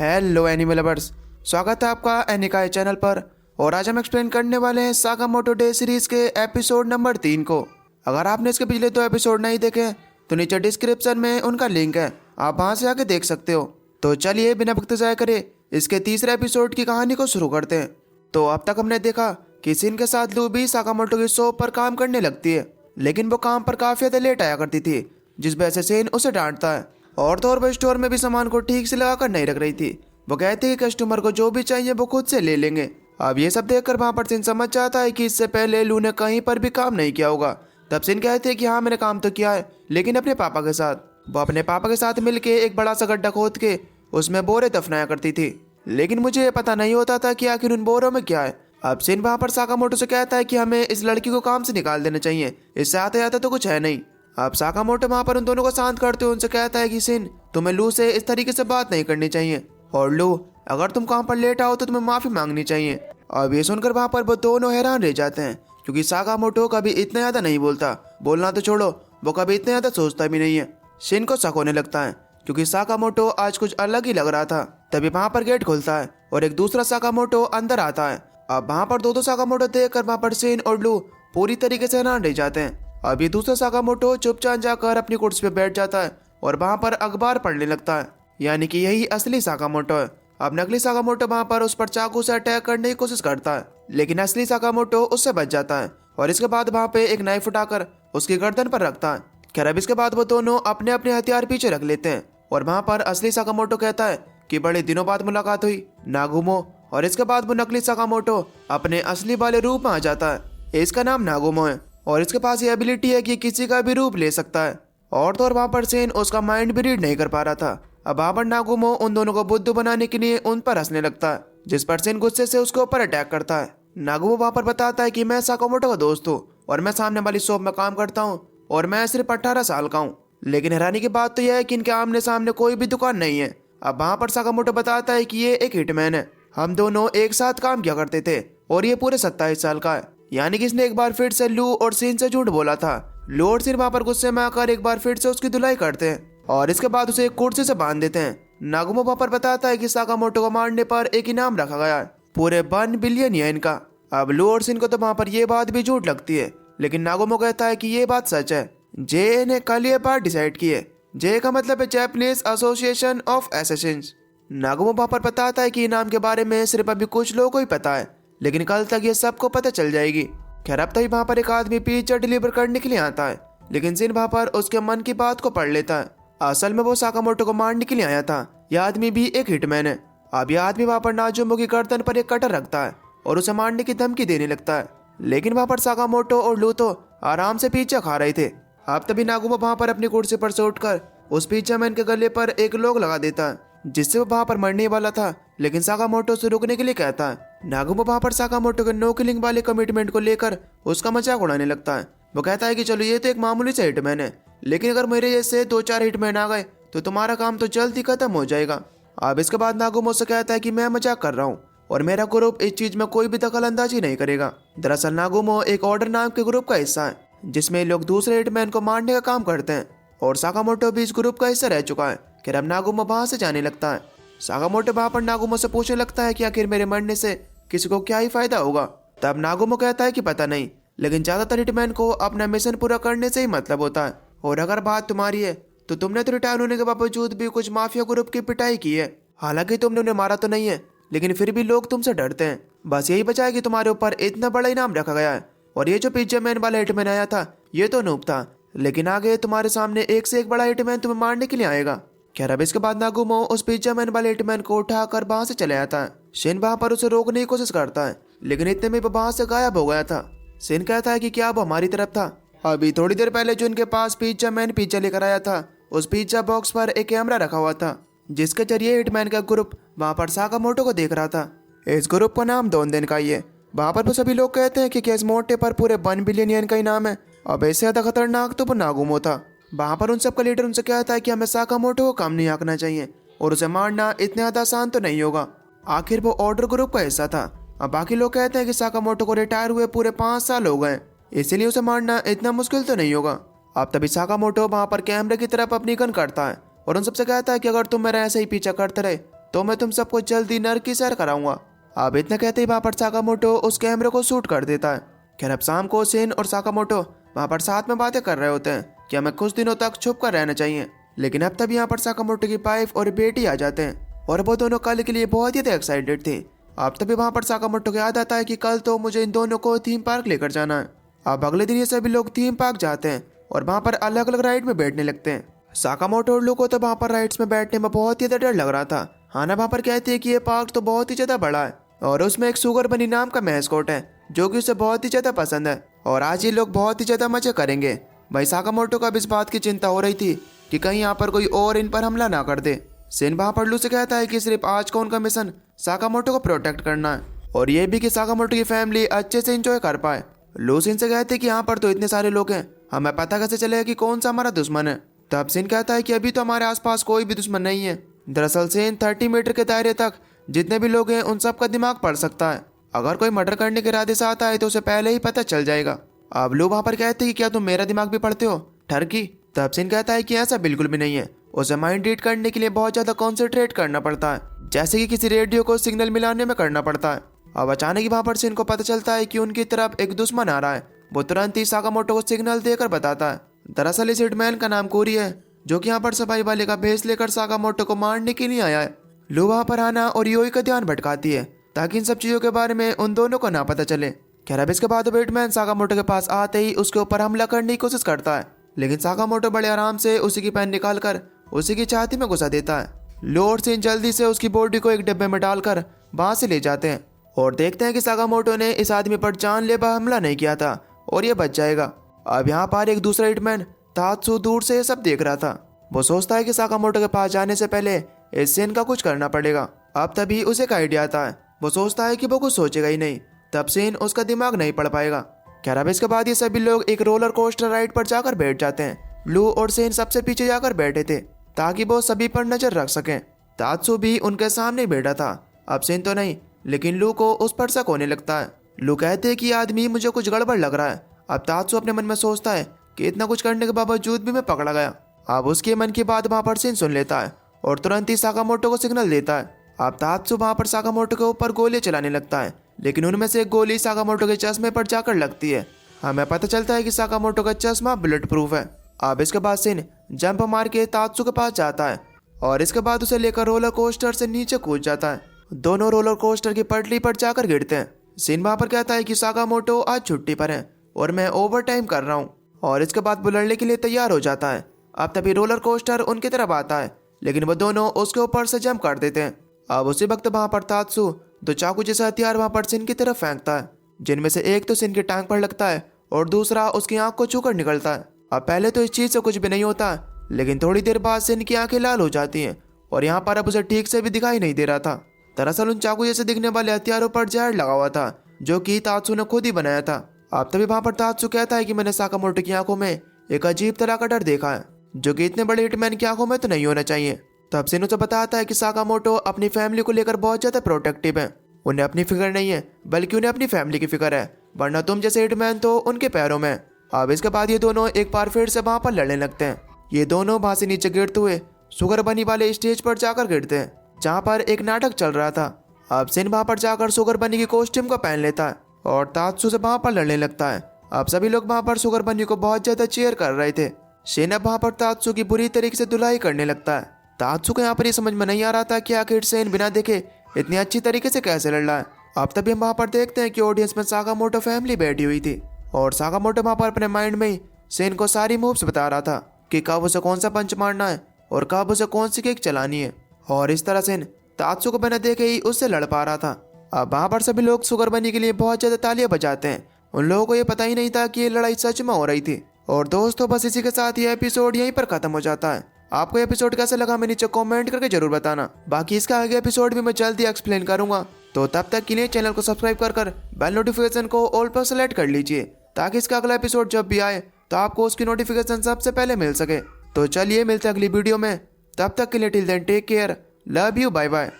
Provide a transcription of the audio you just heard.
Hello animal lovers, स्वागत है आपका एनिकाय चैनल पर। और आज हम एक्सप्लेन करने वाले हैं साकामोटो डे सीरीज के एपिसोड नंबर 3 को। अगर आपने इसके पिछले 2 एपिसोड नहीं देखे तो नीचे डिस्क्रिप्शन में उनका लिंक है, आप वहां से आके देख सकते हो। तो चलिए बिना वक्त जाया करे इसके तीसरे एपिसोड की कहानी को शुरू करते हैं। तो अब तक हमने देखा कि सिन के साथ लू भी साकामोटो की शॉप पर काम करने लगती है, लेकिन वो काम पर काफी ज्यादा लेट आया करती थी, जिस वजह से सिन उसे डांटता है। और तो और वो स्टोर में भी सामान को ठीक से लगा कर नहीं रख रही थी। वो कहती है कि कस्टमर को जो भी चाहिए वो खुद से ले लेंगे। अब ये सब देखकर वहां पर सिन समझ जाता है कि इससे पहले लू ने कहीं पर भी काम नहीं किया होगा। तब सिन कहती है कि हाँ मैंने काम तो किया है, लेकिन अपने पापा के साथ। वो अपने पापा के साथ मिलके एक बड़ा सा गड्ढा खोद के उसमें बोरे दफनाया करती थी, लेकिन मुझे पता नहीं होता था कि आखिर उन बोरों में क्या है। अब सिन वहां पर साकामोटो से कहता है कि हमें इस लड़की को काम से निकाल देना चाहिए, इससे आते आते तो कुछ है नहीं। अब साकामोटो वहां पर उन दोनों को शांत करते हुए उनसे कहता है कि सिन, तुम्हें लू से इस तरीके से बात नहीं करनी चाहिए, और लू अगर तुम काम पर लेट आओ तो तुम्हें माफी मांगनी चाहिए। अब ये सुनकर वहां पर वो दोनों हैरान रह जाते हैं, क्योंकि साकामोटो कभी इतना ज्यादा नहीं बोलता, बोलना तो छोड़ो वो कभी इतना ज्यादा सोचता भी नहीं है। सिन को शक होने लगता है, क्योंकि साकामोटो आज कुछ अलग ही लग रहा था। तभी वहां पर गेट खुलता है और एक दूसरा साकामोटो अंदर आता है। अब वहां पर दो साकामोटो देखकर वहां पर सिन और लू पूरी तरीके से हैरान रह जाते हैं। अब ये दूसरा साकामोटो चुपचाप जाकर अपनी कुर्सी पे बैठ जाता है और वहां पर अखबार पढ़ने लगता है, यानी कि यही असली साकामोटो है। अब नकली साकामोटो वहां पर उस पर चाकू से अटैक करने की कोशिश करता है, लेकिन असली साकामोटो उससे बच जाता है और इसके बाद वहां पे एक नाइफ उठाकर उसकी गर्दन पर रखता है। खैर अब इसके बाद वो दोनों अपने अपने हथियार पीछे रख लेते हैं और वहां पर असली साकामोटो कहता है कि बड़े दिनों बाद मुलाकात हुई नागुमो। और इसके बाद वो नकली साकामोटो अपने असली वाले रूप में आ जाता है। इसका नाम नागुमो है और इसके पास ये एबिलिटी है कि किसी का भी रूप ले सकता है। और तो और वहां पर सेन उसका माइंड भी रीड नहीं कर पा रहा था। अब वहां पर नागुमो उन दोनों को बुद्धू बनाने के लिए उन पर हंसने लगता है, जिस पर सेन गुस्से से उसके ऊपर अटैक करता है। नागुमो वहां पर बताता है कि मैं साकामोटो का दोस्त हूँ और मैं सामने वाली शॉप में काम करता हूँ और मैं सिर्फ 18 साल का हूँ। लेकिन हैरानी की बात तो यह है कि इनके आमने सामने कोई भी दुकान नहीं है। अब वहां पर साकामोटो बताता है कि ये एक हिटमैन है, हम दोनों एक साथ काम किया करते थे और ये पूरे 27 साल का है। यानी कि इसने एक बार फिर से लू और सिन से झूठ बोला था। लू और सिन वहां पर गुस्से में आकर एक बार फिर से उसकी धुलाई करते हैं और इसके बाद उसे एक कुर्सी से बांध देते हैं। नागुमो वहां पर बताता है कि साकामोटो को मारने पर एक इनाम रखा गया है, पूरे 1 बिलियन येन का। अब लू और सिन को तो वहां पर ये बात भी झूठ लगती है, लेकिन नागुमो कहता है कि ये बात सच है। जे ने कल ये बात डिसाइड की है। जे का मतलब है Japanese association of Assassin's. Nagumo वहां पर बताता है कि इनाम के बारे में सिर्फ अभी कुछ लोगों को ही पता है, लेकिन कल तक ये सबको पता चल जाएगी। खैर अब तभी वहां पर एक आदमी पिज्जा डिलीवर करने के लिए आता है, लेकिन सिन वहां पर उसके मन की बात को पढ़ लेता है। असल में वो साकामोटो को मारने के लिए आया था। यह आदमी भी एक हिटमैन है। अब यह आदमी वहां पर नाजुमो की गर्दन पर एक कटर रखता है और उसे मारने की धमकी देने लगता है, लेकिन वहां पर साकामोटो और लू तो आराम से पिज्जा खा रहे थे। अब तभी नागुमो वहां पर अपनी कुर्सी पर से उठकर उस पिज्जा मैन के गले पर एक लोग लगा देता है, जिससे वो वहां पर मरने वाला था, लेकिन साकामोटो से रुकने के लिए कहता है। नागुमो वहां पर साकामोटो के नो किलिंग वाले कमिटमेंट को लेकर उसका मजाक उड़ाने लगता है। वो कहता है कि चलो ये तो एक मामूली सा हिटमैन है, लेकिन अगर मेरे जैसे 2-4 हिटमैन आ गए तो तुम्हारा काम तो जल्द ही खत्म हो जाएगा। अब इसके बाद नागुमो से कहता है कि मैं मजाक कर रहा हूँ और मेरा ग्रुप इस चीज में कोई भी दखल अंदाजी नहीं करेगा। दरअसल नागुमो एक ऑर्डर नाम के ग्रुप का हिस्सा है, जिसमें लोग दूसरे हिटमैन को मारने का काम करते हैं, और साकामोटो भी इस ग्रुप का हिस्सा रह चुका है। फिर अब नागुमो वहां से जाने लगता है। साकामोटो वहां पर नागुमो से पूछने लगता है कि आखिर मेरे मरने से किसी को क्या ही फायदा होगा। तब नागुमो कहता है कि पता नहीं, लेकिन ज्यादातर हिटमैन को अपना मिशन पूरा करने से ही मतलब होता है, और अगर बात तुम्हारी है तो तुमने तो रिटायर होने के बावजूद भी कुछ माफिया ग्रुप की पिटाई की है। हालांकि तुमने उन्हें मारा तो नहीं है, लेकिन फिर भी लोग तुमसे डरते हैं। बस यही बचा है कि तुम्हारे ऊपर इतना बड़ा इनाम रखा गया है। और ये जो पिज्जा मैन वाला हिटमैन आया था ये तो नूब था, लेकिन आगे तुम्हारे सामने एक से एक बड़ा हिटमैन तुम्हें मारने के लिए आएगा। खैर अब इसके बाद नागुमो उस पिज्जा मैन वाले हिटमैन को उठाकर वहां से चले आता है। शिन वहां पर उसे रोकने की कोशिश करता है, लेकिन इतने में वो वहां से गायब हो गया था। शिन कहता है कि क्या वो हमारी तरफ था? अभी थोड़ी देर पहले जो इनके पास पिज्जा मैन पिज्जा लेकर आया था, उस पिज्जा बॉक्स पर एक कैमरा रखा हुआ था, जिसके जरिए हिटमैन का ग्रुप वहां पर साकामोटो को देख रहा था। इस ग्रुप का नाम दोनदेन का ही है। वहां पर सभी लोग कहते हैं कि केस मोटे पर पूरे 1 बिलियन येन का इनाम है। अब इससे ज्यादा खतरनाक तो वो नागुमो था। वहां पर उन सबका लीडर उनसे कहता है कि हमें साकामोटो को काम नहीं आंकना चाहिए और उसे मारना इतना ज्यादा आसान तो नहीं होगा। आखिर वो ऑर्डर ग्रुप का हिस्सा था। अब बाकी लोग कहते हैं कि साकामोटो को रिटायर हुए पूरे 5 साल हो गए, इसीलिए उसे मारना इतना मुश्किल तो नहीं होगा। अब तभी साकामोटो वहां पर कैमरे की तरफ अपनी गन करता है और उन सबसे कहता है कि अगर तुम मेरा ऐसे ही पीछा करते रहे तो मैं तुम सबको जल्दी नर्क की सैर कराऊंगा। अब इतना कहते ही वहाँ पर साकामोटो उस कैमरे को शूट कर देता है। खैर अब शाम को सेन और साकामोटो वहाँ पर साथ में बातें कर रहे होते हैं कि हमें कुछ दिनों तक छुप कर रहना चाहिए। लेकिन अब तभी यहाँ पर साकामोटो की वाइफ और बेटी आ जाते हैं और वो दोनों कल के लिए बहुत ही एक्साइटेड थे। अब तभी वहाँ पर साकामोटो को याद आता है कि कल तो मुझे इन दोनों को थीम पार्क लेकर जाना है। अब अगले दिन ये सभी लोग थीम पार्क जाते हैं और वहाँ पर अलग अलग राइड में बैठने लगते हैं। साकामोटो और लू को तो वहाँ पर राइड्स में बैठने में बहुत ही ज्यादा डर लग रहा था। हाना वहाँ पर कहती है कि ये पार्क तो बहुत ही ज्यादा बड़ा है और उसमें एक सुगर बनी नाम का मैस्कॉट है जो कि उसे बहुत ही ज्यादा पसंद है और आज ये लोग बहुत ही ज्यादा मजे करेंगे। भाई साकामोटो को अब इस बात की चिंता हो रही थी कि कहीं यहाँ पर कोई और इन पर हमला ना कर दे। सेन वहाँ पर लू से कहता है कि सिर्फ आज का उनका मिशन साकामोटो को प्रोटेक्ट करना है और ये भी कि साकामोटो की फैमिली अच्छे से एंजॉय कर पाए। लू सिन से कहते हैं कि यहाँ पर तो इतने सारे लोग हैं, हमें पता कैसे चलेगा कि कौन सा हमारा दुश्मन है। तब सिन कहता है कि अभी तो हमारे आसपास कोई भी दुश्मन नहीं है। दरअसल सेन 30 मीटर के दायरे तक जितने भी लोग हैं उन सब का दिमाग पढ़ सकता है। अगर कोई मर्डर करने के इरादे से आता है तो उसे पहले ही पता चल जाएगा। अब लू वहाँ पर कहते हैं कि क्या तुम मेरा दिमाग भी पढ़ते हो ठरकी। तब सिन कहता है कि ऐसा बिल्कुल भी नहीं है, उसे माइंड रीड करने के लिए बहुत ज्यादा कॉन्सेंट्रेट करना पड़ता है, जैसे कि किसी रेडियो को सिग्नल मिलाने में करना पड़ता है। अब अचानक ही वहाँ पर सिन को पता चलता है कि उनकी तरफ एक दुश्मन आ रहा है। वो तुरंत ही साकामोटो को सिग्नल देकर बताता है। दरअसल इस हिटमैन का नाम कोरी है जो कि यहाँ पर सफाई वाले का भेष लेकर साकामोटो को मारने के लिए आया है। लू वहाँ पर आना और योई का ध्यान भटकाती है ताकि इन सब चीजों के बारे में उन दोनों को ना पता चले। खैर अब इसके बाद हिटमैन साकामोटो के पास आते ही उसके ऊपर हमला करने की कोशिश करता है, लेकिन साकामोटो बड़े आराम से उसी की पेन निकालकर उसी की छाती में घुसा देता है। लू और सिन जल्दी से उसकी बॉडी को एक डिब्बे में डालकर वहां से ले जाते हैं और देखते हैं कि साकामोटो ने इस आदमी पर जानलेवा हमला नहीं किया था और ये बच जाएगा। अब यहाँ पर एक दूसरा हिटमैन तात्सु दूर से ये सब देख रहा था। वो सोचता है कि साकामोटो के पास जाने से पहले इस सेन का कुछ करना पड़ेगा। अब तभी उसे एक आइडिया आता है। वो सोचता है कि वो कुछ सोचेगा ही नहीं, तब सेन उसका दिमाग नहीं पढ़ पाएगा। खैर अब इसके बाद ये सभी लोग एक रोलर कोस्टर राइड पर जाकर बैठ जाते हैं। लू और सेन सबसे पीछे जाकर बैठे थे ताकि वो सभी पर नजर रख सकें। तात्सु भी उनके सामने बैठा था। अब सेन तो नहीं, लेकिन लू को उस पर शक होने लगता है। लू कहते हैं कि आदमी मुझे कुछ गड़बड़ लग रहा है। अब तात्सु अपने मन में सोचता है कि इतना कुछ करने के बावजूद भी मैं पकड़ा गया। अब उसके मन की बात वहां पर सेन सुन लेता है और तुरंत ही साकामोटो को सिग्नल देता है। अब तात्सु वहां पर साकामोटो के ऊपर गोली चलाने लगता है, लेकिन उनमें से एक गोली साकामोटो के चश्मे पर जाकर लगती है। हमें पता चलता है कि साकामोटो का चश्मा बुलेट प्रूफ है। अब इसके बाद सेन जंप मार के तात्सु के पास जाता है और इसके बाद उसे लेकर रोलर कोस्टर से नीचे कूद जाता है। दोनों रोलर कोस्टर की पटरी पर जाकर गिरते हैं। सेन वहां पर कहता है कि साकामोटो आज छुट्टी पर है और मैं ओवर टाइम कर रहा हूँ और इसके बाद वो लड़ने के लिए तैयार हो जाता है। अब तभी रोलर कोस्टर उनकी तरफ आता है, लेकिन वो दोनों उसके ऊपर से जंप कर देते हैं। अब उसी वक्त वहां पर तात्सु दो चाकू जैसा हथियार वहां पर सिन की तरफ फेंकता है, जिनमें से एक तो सिन की टांग पर लगता है और दूसरा उसकी आंख को छूकर निकलता है। अब पहले तो इस चीज से कुछ भी नहीं होता, लेकिन थोड़ी देर बाद सिन की आंखें लाल हो जाती हैं और यहाँ पर अब उसे ठीक से भी दिखाई नहीं दे रहा था। दरअसल उन चाकू जैसे दिखने वाले हथियारों पर जहर लगा हुआ था जो कि तात्सु ने खुद ही बनाया था। अब तभी वहां पर तात्सु कहता है कि मैंने साकामोटो की आंखों में एक अजीब तरह का डर देखा है जो कि इतने बड़े हिटमैन की आंखों में तो नहीं होना चाहिए। तब सिन उसे बताता है कि साकामोटो अपनी फैमिली को लेकर बहुत ज्यादा प्रोटेक्टिव है। उन्हें अपनी फिक्र नहीं है, बल्कि उन्हें अपनी फैमिली की फिक्र है, वरना तुम जैसे हिटमैन तो उनके पैरों में। अब इसके बाद ये दोनों एक बार फिर से वहां पर लड़ने लगते हैं। ये दोनों वहां से नीचे गिरते हुए सुगर बनी वाले स्टेज पर जाकर गिरते हैं जहाँ पर एक नाटक चल रहा था। अब सिन वहां पर जाकर सुगर बनी की कॉस्ट्यूम को पहन लेता है और तात्सु से वहां पर लड़ने लगता है। अब सभी लोग वहां पर सुगर बनी को बहुत ज्यादा चीयर कर रहे थे। सेन अब वहां पर तात्सु की बुरी तरीके से धुलाई करने लगता है। तात्सु को यहाँ पर ये समझ में नहीं आ रहा था कि आखिर सेन बिना देखे इतनी अच्छी तरीके से कैसे लड़ रहा है। अब तभी हम वहां पर देखते हैं कि ऑडियंस में साकामोटो फैमिली बैठी हुई थी और साकामोटो वहां पर अपने माइंड में ही सेन को सारी मूव्स बता रहा था कि कब उसे कौन सा पंच मारना है और कब उसे कौन सी किक चलानी है। और इस तरह सेन तात्सु को बिना देखे ही उससे लड़ पा रहा था। अब वहां पर सभी लोग सुगर बनी के लिए बहुत ज्यादा तालियां बजाते हैं। उन लोगों को ये पता ही नहीं था कि ये लड़ाई सच में हो रही थी। और दोस्तों बस इसी के साथ ये एपिसोड यहीं पर खत्म हो जाता है। आपको एपिसोड कैसा लगा मैं नीचे कमेंट करके जरूर बताना। बाकी इसका आगे एपिसोड भी मैं जल्दी एक्सप्लेन करूंगा, तो तब तक के लिए चैनल को सब्सक्राइब कर बेल नोटिफिकेशन को ऑल पर सेलेक्ट कर लीजिए ताकि इसका अगला एपिसोड जब भी आए तो आपको उसकी नोटिफिकेशन सबसे पहले मिल सके। तो चलिए मिलते हैं अगली वीडियो में, तब तक के लिए till then take care, love you, bye bye.